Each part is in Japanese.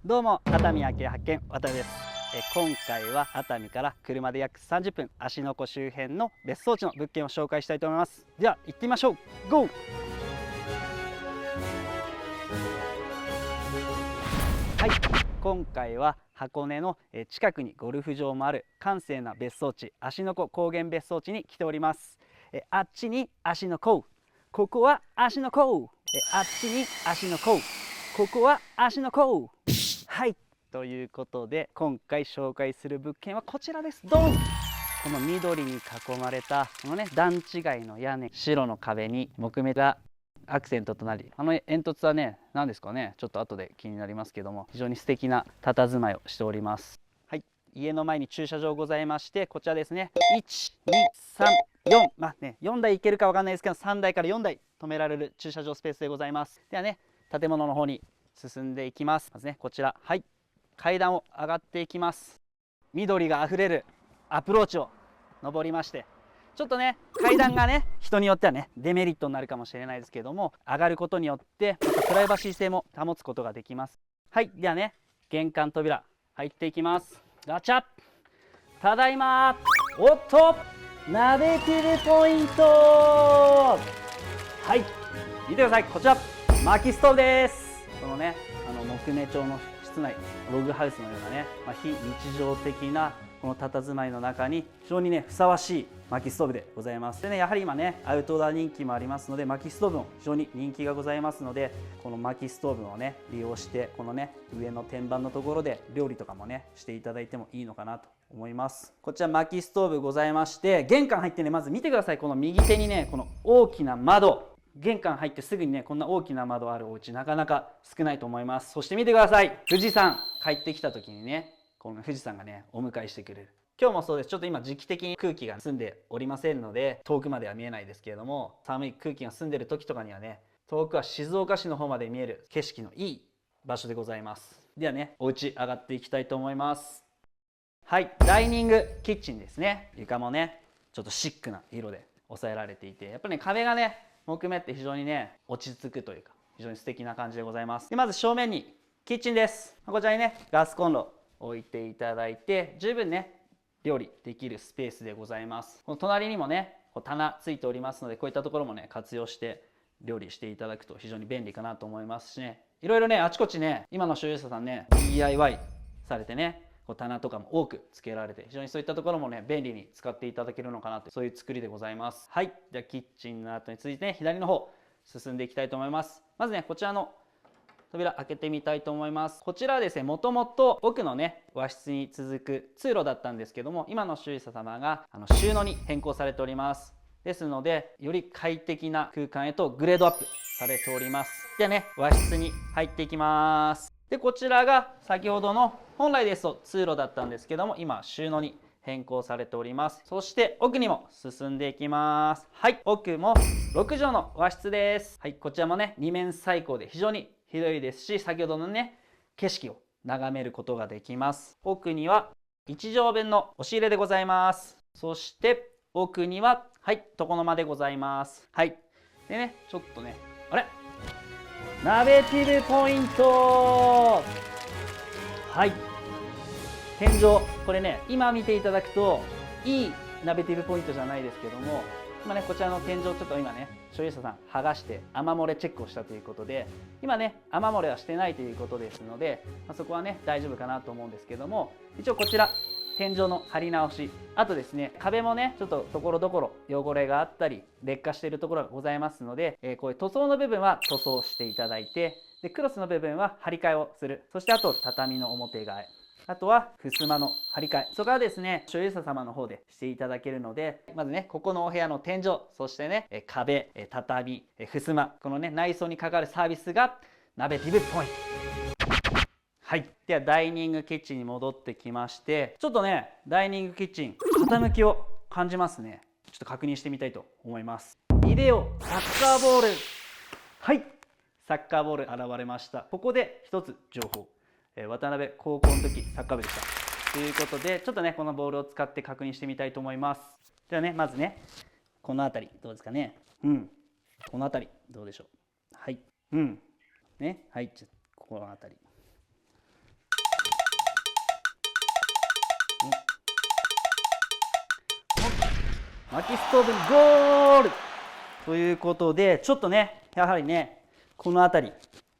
どうも、熱海夜景発見、渡辺です。今回は熱海から車で約30分、芦ノ湖周辺の別荘地の物件を紹介したいと思います。では行ってみましょう。ゴー。はい、今回は箱根の近くにゴルフ場もある閑静な別荘地、芦ノ湖高原別荘地に来ております。あっちに芦ノ湖、ここは芦ノ湖。あっちに芦ノ湖、ここは芦ノ湖。はい、ということで今回紹介する物件はこちらです。ドン。この緑に囲まれたこのね段違いの屋根、白の壁に木目がアクセントとなり、煙突はね何ですかね、ちょっと後で気になりますけども、非常に素敵な佇まいをしております。はい、家の前に駐車場ございまして、こちらですね、123、4、まあね4台行けるかわかんないですけど、3台から4台止められる駐車場スペースでございます。ではね、建物の方に進んでいきます。まずね、こちら、はい、階段を上がっていきます。緑があふれるアプローチを登りまして、ちょっとね階段がね人によってはねデメリットになるかもしれないですけれども、上がることによってまたプライバシー性も保つことができます。はい、ではね、玄関扉入っていきます。ガチャ。ただいま。おっと、ナベティブポイント。はい、見てください、こちら薪ストーブです。このね木目調の室内、ログハウスのようなね、非日常的なこの佇まいの中に非常にねふさわしい薪ストーブでございます。でね、やはり今ねアウトドア人気もありますので、薪ストーブも非常に人気がございますので、この薪ストーブをね利用して、このね上の天板のところで料理とかもねしていただいてもいいのかなと思います。こちら薪ストーブございまして、玄関入ってね、まず見てください。この右手にねこの大きな窓、玄関入ってすぐにねこんな大きな窓あるお家なかなか少ないと思います。そして見てください、富士山。帰ってきた時にねこの富士山がねお迎えしてくれる。今日もそうです。ちょっと今時期的に空気が澄んでおりませんので遠くまでは見えないですけれども、寒い空気が澄んでる時とかにはね、遠くは静岡市の方まで見える景色のいい場所でございます。ではね、お家上がっていきたいと思います。はい、ダイニングキッチンですね。床もねちょっとシックな色で抑えられていて、やっぱりね壁がね木目って非常にね落ち着くというか、非常に素敵な感じでございます。でまず正面にキッチンです。こちらにねガスコンロ置いていただいて、十分ね料理できるスペースでございます。この隣にもね棚ついておりますので、こういったところもね活用して料理していただくと非常に便利かなと思いますしね、いろいろねあちこちね今の所有者さんね DIY されてね、棚とかも多くつけられて、非常にそういったところもね便利に使っていただけるのかなと、そういう作りでございます。はい、じゃあキッチンの後に続いて、ね、左の方進んでいきたいと思います。まずねこちらの扉開けてみたいと思います。こちらはですね、もともと奥のね和室に続く通路だったんですけども、今の所有者様が収納に変更されております。ですのでより快適な空間へとグレードアップされております。ではね、和室に入っていきます。でこちらが先ほどの本来ですと通路だったんですけども、今収納に変更されております。そして奥にも進んでいきます。はい、奥も6畳の和室です。はい、こちらもね2面採光で非常に広いですし、先ほどのね景色を眺めることができます。奥には1畳分の押し入れでございます。そして奥にははい床の間でございます。はい、でねちょっとねあれナベティブポイント。はい、天井、これね今見ていただくといいナベティブポイントじゃないですけども、今ねこちらの天井ちょっと今ね所有者さん剥がして雨漏れチェックをしたということで、今ね雨漏れはしてないということですので、そこはね大丈夫かなと思うんですけども、一応こちら天井の張り直し、あとですね壁もねちょっとところどころ汚れがあったり劣化しているところがございますので、こういう塗装の部分は塗装していただいて、でクロスの部分は張り替えをする。そしてあと畳の表替え、あとは襖の張り替え、そこはですね所有者様の方でしていただけるので、まずねここのお部屋の天井、そしてね壁、畳、襖、このね内装にかかるサービスがナベティブポイント。はい、ではダイニングキッチンに戻ってきまして、ちょっとねダイニングキッチン傾きを感じますね。ちょっと確認してみたいと思います。ビデオサッカーボール、はい、サッカーボール現れました。ここで一つ情報、渡辺高校の時サッカー部でしたということで、ちょっとねこのボールを使って確認してみたいと思います。ではね、まずねこの辺りどうですかね。この辺りどうでしょう。はい、ね、はい、じゃここの辺り薪ストーブにゴールということで、ちょっとねやはりねこの辺り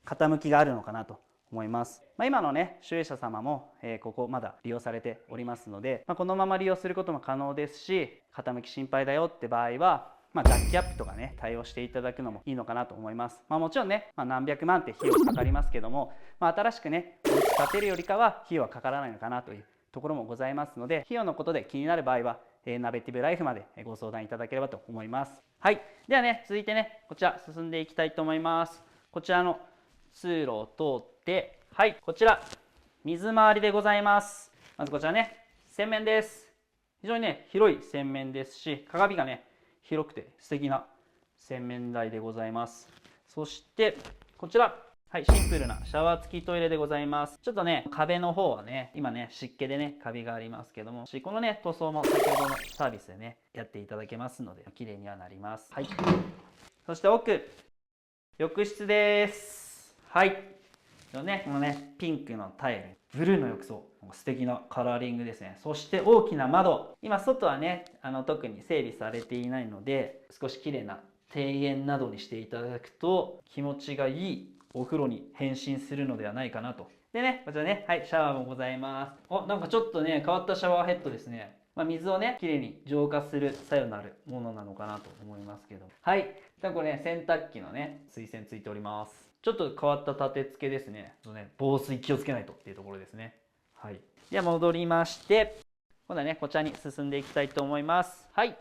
傾きがあるのかなと思います。今のね所有者様も、ここまだ利用されておりますので、このまま利用することも可能ですし、傾き心配だよって場合は、ジャッキアップとかね対応していただくのもいいのかなと思います。もちろんね、何百万って費用かかりますけども、新しくねお家建てるよりかは費用はかからないのかなというところもございますので、費用のことで気になる場合はナベティブライフまでご相談いただければと思います。はい、ではね続いてねこちら進んでいきたいと思います。こちらの通路を通って、はい、こちら水回りでございます。まずこちらね洗面です。非常にね広い洗面ですし、鏡がね広くて素敵な洗面台でございます。そしてこちら、はい、シンプルなシャワー付きトイレでございます。ちょっとね壁の方はね今ね湿気でねカビがありますけども、このね塗装も先ほどのサービスでねやっていただけますので綺麗にはなります。はい、そして奥浴室です。はい、このねピンクのタイル、ブルーの浴槽、素敵なカラーリングですね。そして大きな窓、今外はね特に整備されていないので、少し綺麗な庭園などにしていただくと気持ちがいいお風呂に変身するのではないかなと。でねこちらね、はい、シャワーもございます。なんかちょっとね変わったシャワーヘッドですね。水をねきれいに浄化する作用のあるものなのかなと思いますけど、はい、これね洗濯機のね水栓ついております。ちょっと変わった立て付けですね。防水気をつけないとっていうところですね。はい、では戻りまして、今度はねこちらに進んでいきたいと思います。はい、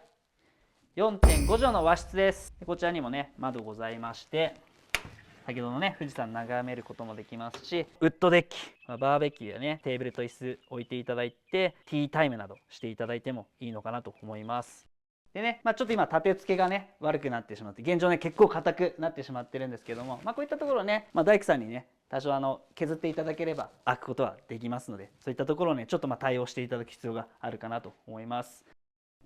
4.5 畳の和室です。こちらにもね窓ございまして、先ほどのね富士山眺めることもできますし、ウッドデッキ、バーベキューやねテーブルと椅子置いていただいてティータイムなどしていただいてもいいのかなと思います。でね、ちょっと今立て付けがね悪くなってしまって、現状ね結構硬くなってしまってるんですけども、こういったところね、大工さんにね多少削っていただければ開くことはできますので、そういったところをねちょっと対応していただく必要があるかなと思います。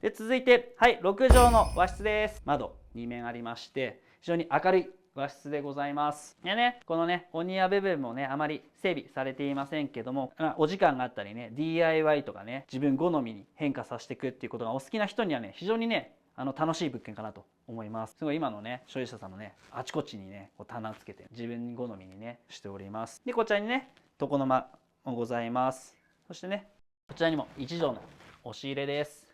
で続いて、はい、6畳の和室です。窓2面ありまして非常に明るい和室でございます。でね、このねお庭部分もねあまり整備されていませんけども、お時間があったりね DIY とかね自分好みに変化させていくっていうことがお好きな人にはね非常にね楽しい物件かなと思います。すごい今のね所有者さんもねあちこちにね棚つけて自分好みにねしております。でこちらにね床の間もございます。そしてねこちらにも1畳の押し入れです。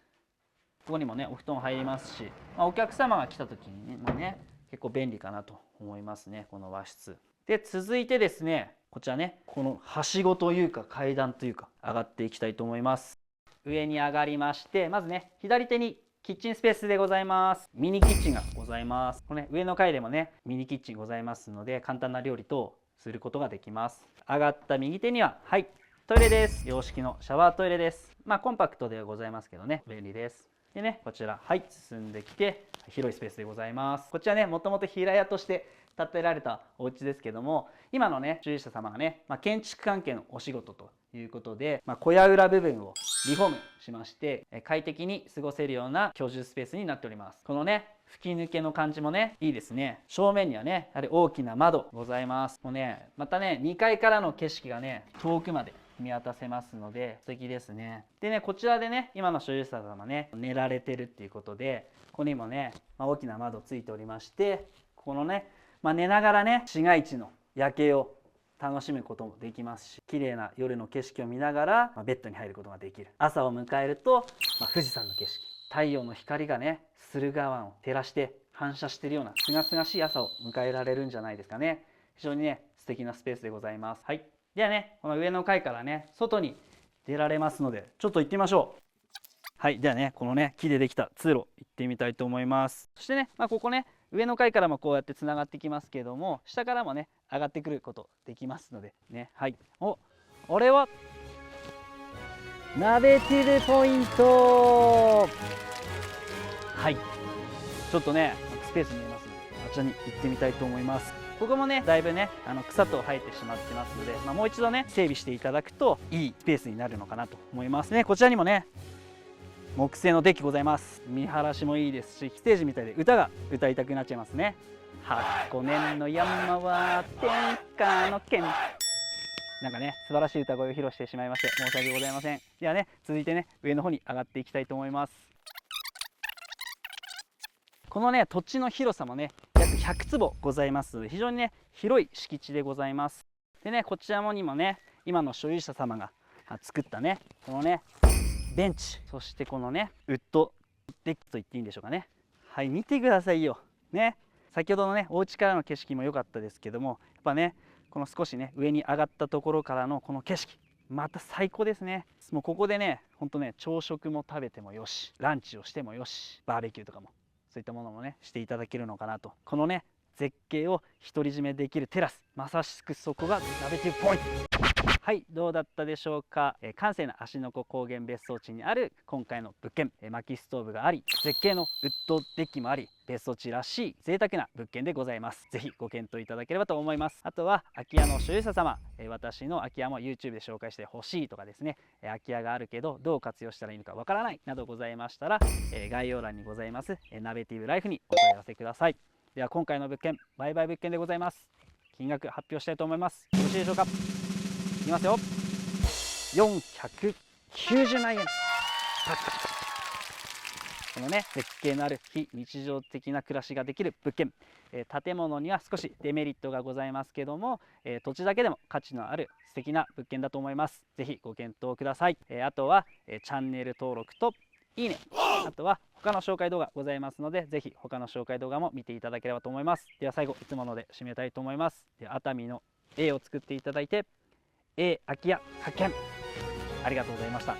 ここにもねお布団入りますし、お客様が来た時にもね結構便利かなと思いますね、この和室で。続いてですねこちらねこのはしごというか階段というか上がっていきたいと思います。上に上がりまして、まずね左手にキッチンスペースでございます。ミニキッチンがございます。このね上の階でもねミニキッチンございますので、簡単な料理等することができます。上がった右手にははいトイレです。洋式のシャワートイレです。コンパクトではございますけどね便利です。でねこちらはい進んできて広いスペースでございます。こちらねもともと平屋として建てられたお家ですけども、今のね所有者様がね、建築関係のお仕事ということで、小屋裏部分をリフォームしまして快適に過ごせるような居住スペースになっております。このね吹き抜けの感じもねいいですね。正面にはねやはり大きな窓ございます。もうねまたね2階からの景色がね遠くまで見渡せますので素敵ですね。でねこちらでね今の所有者様ね寝られてるっていうことで、ここにもね、大きな窓ついておりまして、このね、寝ながらね市街地の夜景を楽しむこともできますし、綺麗な夜の景色を見ながら、ベッドに入ることができる。朝を迎えると、富士山の景色、太陽の光がね駿河湾を照らして反射しているような清々しい朝を迎えられるんじゃないですかね。非常にね素敵なスペースでございます。はい、ではねこの上の階からね外に出られますのでちょっと行ってみましょう。はい、ではねこのね木でできた通路行ってみたいと思います。そしてね、ここね上の階からもこうやってつながってきますけれども、下からもね上がってくることできますのでね。はい、俺はナベティブポイント。はい、ちょっとねスペース見えますのであちらに行ってみたいと思います。ここもねだいぶね草と生えてしまってますので、もう一度ね整備していただくといいスペースになるのかなと思いますね。こちらにもね木製のデッキございます。見晴らしもいいですし、ステージみたいで歌が歌いたくなっちゃいますね。箱根の山は天下の県、なんかね素晴らしい歌声を披露してしまいまして申し訳ございません。ではね続いてね上の方に上がっていきたいと思います。このね土地の広さもね約100坪ございます。非常にね広い敷地でございます。でねこちらにもね今の所有者様が作ったねこのねベンチ、そしてこのねウッドデッキと言っていいんでしょうかね。はい、見てくださいよね。先ほどのねお家からの景色も良かったですけども、やっぱねこの少しね上に上がったところからのこの景色また最高ですね。もうここでねほんとね朝食も食べてもよし、ランチをしてもよし、バーベキューとかもそういったものもねしていただけるのかなと。このね絶景を独り占めできるテラス、まさしくそこがナビティブポイント。はい、どうだったでしょうか。閑静な芦ノ湖高原別荘地にある今回の物件、薪ストーブがあり絶景のウッドデッキもあり別荘地らしい贅沢な物件でございます。ぜひご検討いただければと思います。あとは空き家の所有者様、私の空き家も YouTube で紹介してほしいとかですね、空き家があるけどどう活用したらいいのかわからないなどございましたら、概要欄にございますナベティブライフにお問い合わせください。では今回の物件売買物件でございます。金額発表したいと思います。よろしいでしょうか。いきますよ。490万円。このね絶景のある非日常的な暮らしができる物件、建物には少しデメリットがございますけども、土地だけでも価値のある素敵な物件だと思います。ぜひご検討ください。あとは、チャンネル登録といいね、あとは他の紹介動画ございますので、ぜひ他の紹介動画も見ていただければと思います。では最後いつもので締めたいと思います。で熱海の A を作っていただいて A 空き家発見ありがとうございました。